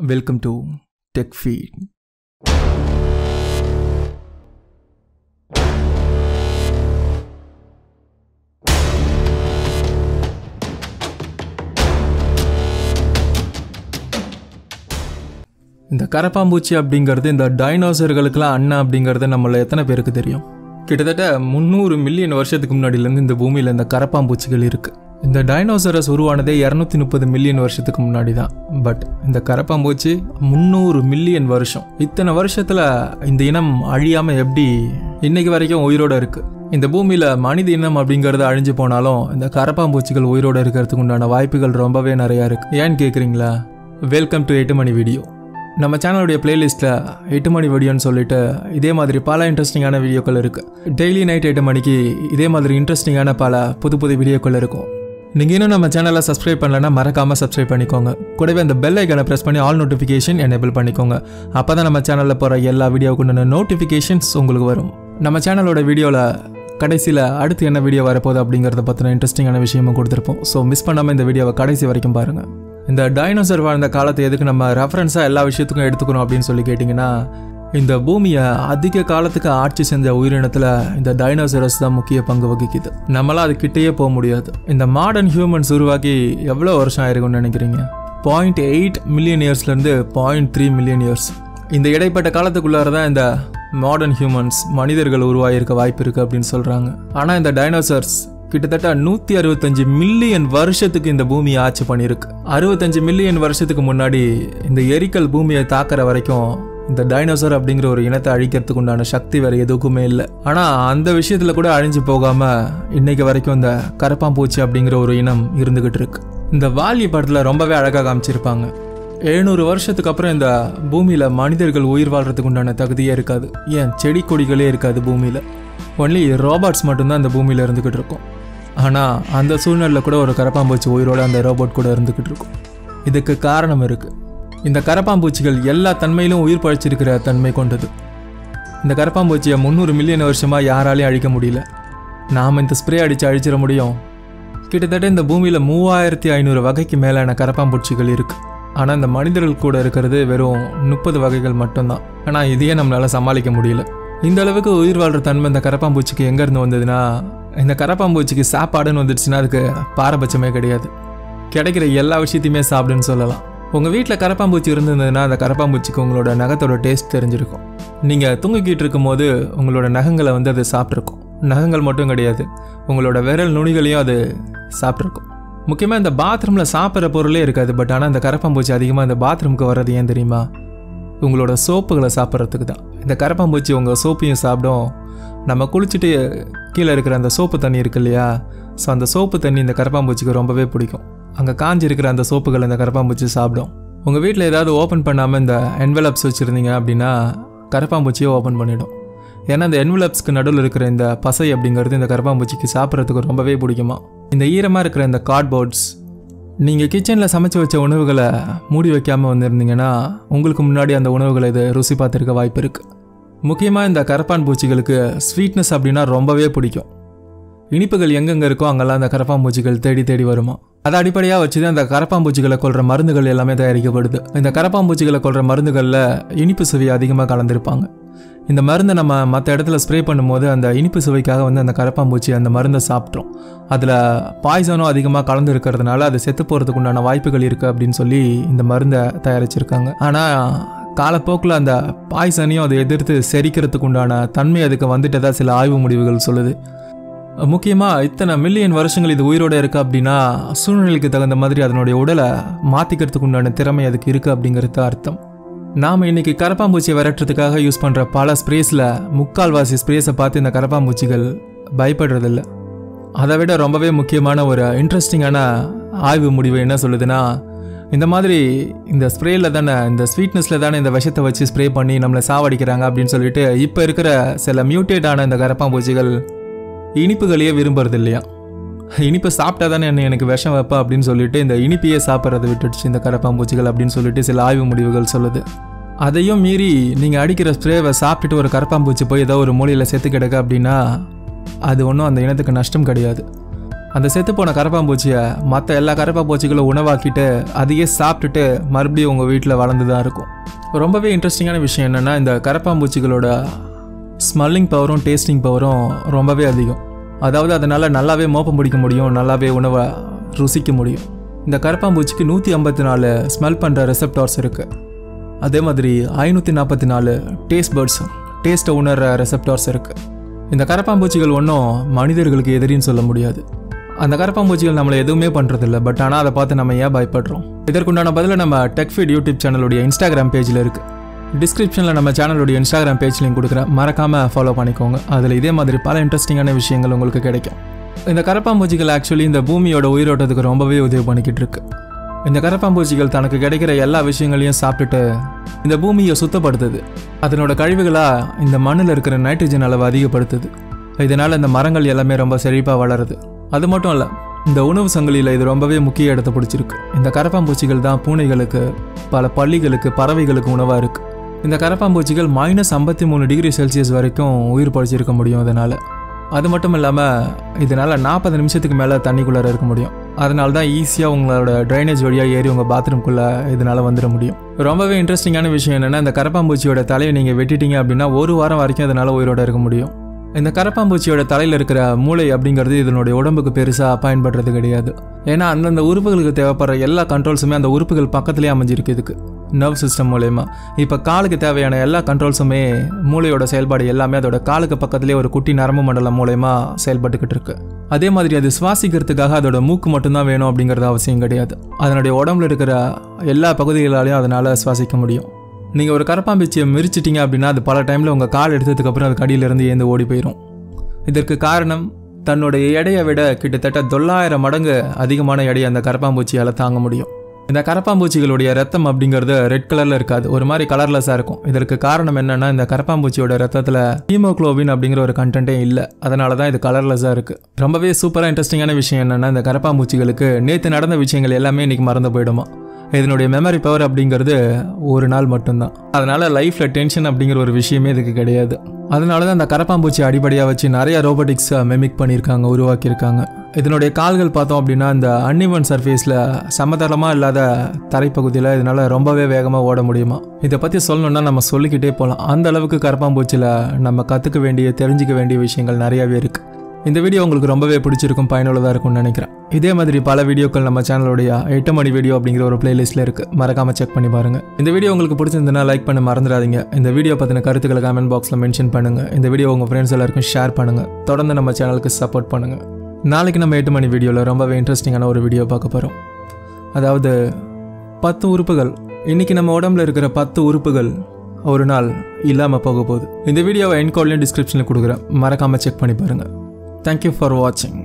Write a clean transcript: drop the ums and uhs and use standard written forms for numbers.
Welcome to Techfeed. இந்த கரப்பாம்பூச்சி அப்படிங்கிறது இந்த டைனோசர்களுக்கெல்லாம் அண்ணா அப்படிங்கிறது நம்மள எத்தனை பேருக்கு தெரியும்? கிட்டத்தட்ட 300 மில்லியன் வருஷத்துக்கு முன்னாடியிலேருந்து இந்த பூமியில் இந்த கரப்பாம்பூச்சிகள் இருக்குது. இந்த டைனோசரஸ் உருவானதே 230 மில்லியன் வருஷத்துக்கு முன்னாடி தான். பட் இந்த கரப்பாம்பூச்சி 300 மில்லியன் வருஷம். இத்தனை வருஷத்தில் இந்த இனம் அழியாமல் எப்படி இன்னைக்கு வரைக்கும் உயிரோடு இருக்குது. இந்த பூமியில் மனித இனம் அப்படிங்கிறது அழிஞ்சு போனாலும் இந்த கரப்பாம்பூச்சிகள் உயிரோடு இருக்கிறதுக்கு உண்டான வாய்ப்புகள் ரொம்பவே நிறையா இருக்குது. ஏன்னு கேட்குறீங்களா? வெல்கம் டு 8 மணி வீடியோ. நம்ம சேனலுடைய பிளேலிஸ்ட்டில் 8 மணி வீடியோன்னு சொல்லிட்டு இதே மாதிரி பல இன்ட்ரெஸ்டிங்கான வீடியோக்கள் இருக்குது. டெய்லி நைட் 8 மணிக்கு இதே மாதிரி இன்ட்ரெஸ்டிங்கான பல புது வீடியோக்கள் இருக்கும். நீங்கள் இன்னும் நம்ம சேனலை சப்ஸ்கிரைப் பண்ணலைன்னா மறக்காமல் சப்ஸ்கிரைப் பண்ணிக்கோங்க. கூடவே அந்த பெல் ஐக்கனை ப்ரெஸ் பண்ணி ஆல் நோட்டிஃபிகேஷன் எனேபிள் பண்ணிக்கோங்க. அப்போ தான் நம்ம சேனலில் போகிற எல்லா வீடியோக்குண்டான நோட்டிஃபிகேஷன்ஸ் உங்களுக்கு வரும். நம்ம சேனலோட வீடியோவில் கடைசியில் அடுத்து என்ன வீடியோ வரப்போகுது அப்படிங்கிறத பற்றின இன்ட்ரெஸ்டிங்கான விஷயமும் கொடுத்துருப்போம். ஸோ மிஸ் பண்ணாமல் இந்த வீடியோவை கடைசி வரைக்கும் பாருங்கள். இந்த டைனோசர் வாழ்ந்த காலத்தை எதுக்கு நம்ம ரெஃபரன்ஸாக எல்லா விஷயத்துக்கும் எடுத்துக்கணும் அப்படின்னு சொல்லி கேட்டிங்கன்னா, இந்த பூமியை அதிக காலத்துக்கு ஆட்சி செஞ்ச உயிரினத்தில் இந்த டைனோசரஸ் தான் முக்கிய பங்கு வகிக்குது. நம்மளால் அது கிட்டேயே போக முடியாது. இந்த மாடர்ன் ஹியூமன்ஸ் உருவாக்கி எவ்வளோ வருஷம் ஆயிருக்கும்னு நினைக்கிறீங்க? 0.8 மில்லியன் இயர்ஸ்லேருந்து 0.3 மில்லியன் இயர்ஸ். இந்த இடைப்பட்ட காலத்துக்குள்ளார தான் இந்த மாடர்ன் ஹியூமன்ஸ் மனிதர்கள் உருவாகியிருக்க வாய்ப்பு இருக்குது அப்படின்னு சொல்கிறாங்க. ஆனால் இந்த டைனோசர்ஸ் கிட்டத்தட்ட 165 மில்லியன் வருஷத்துக்கு இந்த பூமியை ஆட்சி பண்ணியிருக்கு. 65 மில்லியன் வருஷத்துக்கு முன்னாடி இந்த எரிக்கல் பூமியை தாக்குற வரைக்கும் இந்த டைனோசர் அப்படிங்கிற ஒரு இனத்தை அழிக்கிறதுக்கு உண்டான சக்தி வேறு எதுக்குமே இல்லை. ஆனால் அந்த விஷயத்தில் கூட அழிஞ்சு போகாமல் இன்னைக்கு வரைக்கும் இந்த கரப்பாம்பூச்சி அப்படிங்கிற ஒரு இனம் இருந்துகிட்டு இருக்கு. இந்த வாலி படத்தில் ரொம்பவே அழகாக காமிச்சிருப்பாங்க. 700 வருஷத்துக்கு அப்புறம் இந்த பூமியில் மனிதர்கள் உயிர் வாழ்றதுக்கு உண்டான தகுதியே இருக்காது. ஏன் செடி கொடிகளே இருக்காது பூமியில். ஒன்லி ரோபோட்ஸ் மட்டும்தான் இந்த பூமியில் இருந்துக்கிட்டு இருக்கும். ஆனால் அந்த சூழ்நிலையில் கூட ஒரு கரப்பாம்பூச்சி உயிரோடு அந்த ரோபோட் கூட இருந்துக்கிட்டு இருக்கும். இதுக்கு காரணம் இருக்குது. இந்த கரப்பாம்பூச்சிகள் எல்லா தன்மையிலும் உயிர் பழிச்சிருக்கிற தன்மை கொண்டது. இந்த கரப்பாம்பூச்சியை 300 மில்லியன் வருஷமாக யாராலையும் அழிக்க முடியல. நாம் இந்த ஸ்ப்ரே அடித்து அழிச்சிட முடியும்? கிட்டத்தட்ட இந்த பூமியில் 3500 வகைக்கு மேலான கரப்பாம்பூச்சிகள் இருக்குது. ஆனால் இந்த மனிதர்கள் கூட இருக்கிறது வெறும் 30 வகைகள் மட்டும்தான். ஆனால் இதையே நம்மளால் சமாளிக்க முடியல. இந்த அளவுக்கு உயிர் வாழ்கிற தன்மை இந்த கரப்பாம்பூச்சிக்கு எங்கேருந்து வந்ததுன்னா, இந்த கரப்பாம்பூச்சிக்கு சாப்பாடுன்னு வந்துடுச்சுன்னா அதுக்கு பாரபட்சமே கிடையாது. கிடைக்கிற எல்லா விஷயத்தையுமே சாப்பிடுன்னு சொல்லலாம். உங்கள் வீட்டில் கரப்பாம்பூச்சி இருந்ததுன்னா அந்த கரப்பாம்பூச்சிக்கு உங்களோட நகத்தோட டேஸ்ட் தெரிஞ்சிருக்கும். நீங்கள் தூங்கிக்கிட்டு இருக்கும்போது உங்களோட நகங்களை அது சாப்பிட்ருக்கும். நகங்கள் மட்டும் கிடையாது, உங்களோட விரல் நுனிகளையும் அது சாப்பிட்ருக்கும். முக்கியமாக இந்த பாத்ரூமில் சாப்பிட்ற பொருளே இருக்காது. பட் ஆனால் இந்த கரப்பாம்பூச்சி அதிகமாக இந்த பாத்ரூமுக்கு வர்றது ஏன் தெரியுமா? உங்களோட சோப்புகளை சாப்பிட்றதுக்கு தான். இந்த கரப்பாம்பூச்சி உங்கள் சோப்பையும் சாப்பிடும். நம்ம குளிச்சுட்டு கீழே இருக்கிற அந்த சோப்பு தண்ணி இருக்கு இல்லையா? ஸோ அந்த சோப்பு தண்ணி இந்த கரப்பாம்பூச்சிக்கு ரொம்பவே பிடிக்கும். அங்கே காஞ்சி இருக்கிற அந்த சோப்புகளை இந்த கரப்பாம்பூச்சி சாப்பிடும். உங்கள் வீட்டில் ஏதாவது ஓப்பன் பண்ணாமல் இந்த என்வெலப்ஸ் வச்சுருந்தீங்க அப்படின்னா கரப்பாம்பூச்சியை ஓப்பன் பண்ணிவிடும். ஏன்னா இந்த என்வெலப்ஸ்க்கு நடுவில் இருக்கிற இந்த பசை அப்படிங்கிறது இந்த கரப்பாம்பூச்சிக்கு சாப்பிட்றதுக்கு ரொம்பவே பிடிக்குமா. இந்த ஈரமாக இருக்கிற இந்த கார்ட்போர்ட்ஸ், நீங்கள் கிச்சனில் சமைச்சு வச்ச உணவுகளை மூடி வைக்காமல் வந்திருந்தீங்கன்னா உங்களுக்கு முன்னாடி அந்த உணவுகளை இது ருசி பார்த்துருக்க வாய்ப்பு இருக்குது. முக்கியமாக இந்த கரப்பான்பூச்சிகளுக்கு ஸ்வீட்னஸ் அப்படின்னா ரொம்பவே பிடிக்கும். இனிப்புகள் எங்கெங்கே இருக்கோ அங்கெல்லாம் அந்த கரப்பாம்பூச்சிகள் தேடி வருமா. அதை அடிப்படையாக வச்சு தான் அந்த கரப்பாம்பூச்சிகளை கொல்கிற மருந்துகள் எல்லாமே தயாரிக்கப்படுது. இந்த கரப்பாம்பூச்சிகளை கொல்கிற மருந்துகளில் இனிப்பு சுவை அதிகமாக கலந்துருப்பாங்க. இந்த மருந்தை நம்ம மற்ற இடத்துல ஸ்ப்ரே பண்ணும்போது அந்த இனிப்பு சுவைக்காக அந்த கரப்பாம்பூச்சி அந்த மருந்தை சாப்பிட்றோம். அதில் பாய்சனும் அதிகமாக கலந்து இருக்கிறதுனால அது செத்து போகிறதுக்கு உண்டான வாய்ப்புகள் இருக்குது அப்படின்னு சொல்லி இந்த மருந்தை தயாரிச்சிருக்காங்க. ஆனால் காலப்போக்கில் அந்த பாய்சனையும் அதை எதிர்த்து செரிக்கிறதுக்கு உண்டான தன்மை அதுக்கு வந்துட்டதா சில ஆய்வு முடிவுகள் சொல்லுது. முக்கியமாக இத்தனை மில்லியன் வருஷங்கள் இது உயிரோடு இருக்குது அப்படின்னா சூழ்நிலைக்கு தகுந்த மாதிரி அதனுடைய உடலை மாற்றிக்கிறதுக்கு உண்டான திறமை அதுக்கு இருக்குது அப்படிங்கிறது அர்த்தம். நாம் இன்றைக்கி கரப்பாம்பூச்சியை விரட்டுறதுக்காக யூஸ் பண்ணுற பல ஸ்ப்ரேஸில் முக்கால்வாசி ஸ்ப்ரேஸை பார்த்து இந்த கரப்பாம்பூச்சிகள் பயப்படுறதில்ல. அதை விட ரொம்பவே முக்கியமான ஒரு இன்ட்ரெஸ்டிங்கான ஆய்வு முடிவு என்ன சொல்லுதுன்னா, இந்த மாதிரி இந்த ஸ்ப்ரேயில் தானே, இந்த ஸ்வீட்னஸில் தானே இந்த விஷத்தை வச்சு ஸ்ப்ரே பண்ணி நம்மளை சாவடிக்கிறாங்க அப்படின்னு சொல்லிட்டு இப்போ இருக்கிற சில மியூட்டேட்டான இந்த கரப்பாம்பூச்சிகள் இனிப்புகளையே விரும்புறது இல்லையா. இனிப்பை சாப்பிட்டா தானே எனக்கு விஷம் வைப்பா அப்படின்னு சொல்லிட்டு இந்த இனிப்பையே சாப்பிட்றதை விட்டுடுச்சு இந்த கரப்பாம்பூச்சிகள் அப்படின்னு சொல்லிட்டு சில ஆய்வு முடிவுகள் சொல்லுது. அதையும் மீறி நீங்கள் அடிக்கிற ஸ்ப்ரேவை சாப்பிட்டுட்டு ஒரு கரப்பாம்பூச்சி போய் ஏதோ ஒரு மூலையில் செத்து கிடக்கு அப்படின்னா அது ஒன்றும் அந்த இனத்துக்கு நஷ்டம் கிடையாது. அந்த செத்து போன கரப்பாம்பூச்சியை மற்ற எல்லா கரப்பாம்பூச்சிகளும் உணவாக்கிட்டு அதையே சாப்பிட்டுட்டு மறுபடியும் உங்கள் வீட்டில் வளர்ந்து தான் இருக்கும். ரொம்பவே இன்ட்ரெஸ்டிங்கான விஷயம் என்னென்னா, இந்த கரப்பாம்பூச்சிகளோட ஸ்மெல்லிங் பவரும் டேஸ்டிங் பவரும் ரொம்பவே அதிகம். அதாவது அதனால் நல்லாவே மோப்பம் பிடிக்க முடியும், நல்லாவே உணவை ருசிக்க முடியும். இந்த கரப்பாம்பூச்சிக்கு 154 ஸ்மெல் பண்ணுற ரெசெப்டார்ஸ் இருக்குது. அதே மாதிரி 544 டேஸ்ட் பர்ட்ஸ், டேஸ்ட்டை உணர்கிற ரெசெப்டார்ஸ் இருக்குது. இந்த கரப்பாம்பூச்சிகள் ஒன்றும் மனிதர்களுக்கு எதிரின்னு சொல்ல முடியாது. அந்த கரப்பாம்பூச்சிகள் நம்மளை எதுவுமே பண்ணுறதில்ல. பட் ஆனால் அதை பார்த்து நம்ம ஏன் பயப்படுறோம்? இதற்குண்டான பதில் நம்ம டெக்ஃபீட் யூடியூப் சேனலுடைய இன்ஸ்டாகிராம் பேஜில் இருக்குது. டிஸ்கிரிப்ஷனில் நம்ம சேனலுடைய இன்ஸ்டாகிராம் பேஜ் லிங்க் கொடுக்குறேன், மறக்காமல் ஃபாலோ பண்ணிக்கோங்க. அதில் இதே மாதிரி பல இன்ட்ரெஸ்டிங்கான விஷயங்கள் உங்களுக்கு கிடைக்கும். இந்த கரப்பாம்பூச்சிகள் ஆக்சுவலி இந்த பூமியோட உயிரோட்டத்துக்கு ரொம்பவே உதவி பண்ணிக்கிட்டு இருக்கு. இந்த கரப்பாம்பூச்சிகள் தனக்கு கிடைக்கிற எல்லா விஷயங்களையும் சாப்பிட்டுட்டு இந்த பூமியை சுத்தப்படுத்துது. அதனோட கழிவுகளாக இந்த மண்ணில் இருக்கிற நைட்ரஜன் அளவை அதிகப்படுத்துது. இதனால் இந்த மரங்கள் எல்லாமே ரொம்ப செழிப்பாக வளருது. அது மட்டும் இல்லை, இந்த உணவு சங்கிலியில் இது ரொம்பவே முக்கிய இடத்தை பிடிச்சிருக்கு. இந்த கரப்பாம்பூச்சிகள் தான் பூனைகளுக்கு, பல பள்ளிகளுக்கு, பறவைகளுக்கு உணவாக இருக்குது. இந்த கரப்பாம்பூச்சிகள் -53 டிகிரி செல்சியஸ் வரைக்கும் உயிர் பழிச்சிருக்க முடியும். அதனால் அது மட்டும் இல்லாமல் இதனால் 40 நிமிஷத்துக்கு மேலே தண்ணிக்குள்ளார இருக்க முடியும். அதனால தான் ஈஸியாக உங்களோட ட்ரைனேஜ் வழியாக ஏறி உங்கள் பாத்ரூம்குள்ளே இதனால் வந்துட முடியும். ரொம்பவே இன்ட்ரெஸ்டிங்கான விஷயம் என்னென்னா, இந்த கரப்பாம்பூச்சியோட தலையை நீங்கள் வெட்டிட்டீங்க அப்படின்னா 1 வாரம் வரைக்கும் அதனால் உயிரோடு இருக்க முடியும். இந்த கரப்பாம்பூச்சியோட தலையில் இருக்கிற மூளை அப்படிங்கிறது இதனுடைய உடம்புக்கு பெருசாக பயன்படுறது கிடையாது. ஏன்னா அந்தந்த உறுப்புகளுக்கு தேவைப்படுற எல்லா கண்ட்ரோல்ஸுமே அந்த உறுப்புகள் பக்கத்துலேயே அமைஞ்சிருக்கு. இதுக்கு நர்வ் சிஸ்டம் மூலயமா இப்போ காலுக்கு தேவையான எல்லா கண்ட்ரோல்ஸுமே, மூளையோட செயல்பாடு எல்லாமே அதோட காலுக்கு பக்கத்துலேயே ஒரு குட்டி நரம்பு மண்டலம் மூலயமா செயல்பட்டுக்கிட்டு இருக்கு. அதே மாதிரி அது சுவாசிக்கிறதுக்காக அதோட மூக்கு மட்டும்தான் வேணும் அப்படிங்கிறது அவசியம் கிடையாது. அதனுடைய உடம்புல இருக்கிற எல்லா பகுதிகளாலையும் அதனால் சுவாசிக்க முடியும். நீங்கள் ஒரு கரப்பாம்பூச்சியை மிரிச்சிட்டிங்க அப்படின்னா அது பல டைமில் உங்கள் கால் எடுத்ததுக்கப்புறம் அது கடியிலேருந்து ஏந்து ஓடி போயிடும். இதற்கு காரணம் தன்னுடைய எடையை விட கிட்டத்தட்ட 900 மடங்கு அதிகமான எடையை அந்த கரப்பாம்பூச்சியால் தாங்க முடியும். இந்த கரப்பாம்பூச்சிகளுடைய ரத்தம் அப்படிங்கிறது ரெட் கலரில் இருக்காது, ஒரு மாதிரி கலர்லெஸ்ஸாக இருக்கும். இதற்கு காரணம் என்னென்னா, இந்த கரப்பாம்பூச்சியோட ரத்தத்தில் ஹீமோக்ளோபின் அப்படிங்கிற ஒரு கண்டென்ட்டே இல்லை. அதனால தான் இது கலர்லெஸ்ஸாக இருக்குது. ரொம்பவே சூப்பராக இன்ட்ரெஸ்டிங்கான விஷயம் என்னென்னா, இந்த கரப்பாம்பூச்சிகளுக்கு நேற்று நடந்த விஷயங்கள் எல்லாமே இன்றைக்கி மறந்து போயிடுமா. இதனுடைய மெமரி பவர் அப்படிங்கிறது ஒரு நாள் மட்டும்தான். அதனால் லைஃப்பில் டென்ஷன் அப்படிங்கிற ஒரு விஷயமே இதுக்கு கிடையாது. அதனால தான் அந்த கரப்பாம்பூச்சி அடிப்படையாக வச்சு நிறைய ரோபோட்டிக்ஸை மெமிக் பண்ணியிருக்காங்க, உருவாக்கியிருக்காங்க. இதனுடைய கால்கள் பார்த்தோம் அப்படின்னா இந்த அன்இவன் சர்ஃபேஸில் சமதளமாக இல்லாத தரைப்பகுதியில் இதனால் ரொம்பவே வேகமாக ஓட முடியுமா. இதை பற்றி சொல்லணுன்னா நம்ம சொல்லிக்கிட்டே போகலாம். அந்த அளவுக்கு கரப்பாம்பூச்சியில் நம்ம கற்றுக்க வேண்டிய, தெரிஞ்சிக்க வேண்டிய விஷயங்கள் நிறையாவே இருக்குது. இந்த வீடியோ உங்களுக்கு ரொம்பவே பிடிச்சிருக்கும், பயனுள்ளதாக இருக்கும்னு நினைக்கிறேன். இதே மாதிரி பல வீடியோக்கள் நம்ம சேனலுடைய 8 மணி வீடியோ அப்படிங்கிற ஒரு பிளேலிஸ்ட்டில் இருக்குது, மறக்காமல் செக் பண்ணி பாருங்கள். இந்த வீடியோ உங்களுக்கு பிடிச்சிருந்ததுன்னா லைக் பண்ண மறந்துடாதீங்க. இந்த வீடியோ பற்றின கருத்துக்களை கமெண்ட் பாக்ஸில் மென்ஷன் பண்ணுங்கள். இந்த வீடியோ உங்கள் ஃப்ரெண்ட்ஸ் எல்லாருக்கும் ஷேர் பண்ணுங்கள். தொடர்ந்து நம்ம சேனலுக்கு சப்போர்ட் பண்ணுங்கள். நாளைக்கு நம்ம 8 மணி வீடியோவில் ரொம்பவே இன்ட்ரெஸ்டிங்கான ஒரு வீடியோ பார்க்க போகிறோம். அதாவது 10 உறுப்புகள். இன்றைக்கி நம்ம உடம்புல இருக்கிற 10 உறுப்புகள் ஒரு நாள் இல்லாமல் போக போகுது. இந்த வீடியோவை என்கோட்லையும் டிஸ்கிரிப்ஷனில் கொடுக்குறேன், மறக்காமல் செக் பண்ணி பாருங்கள். Thank you for watching.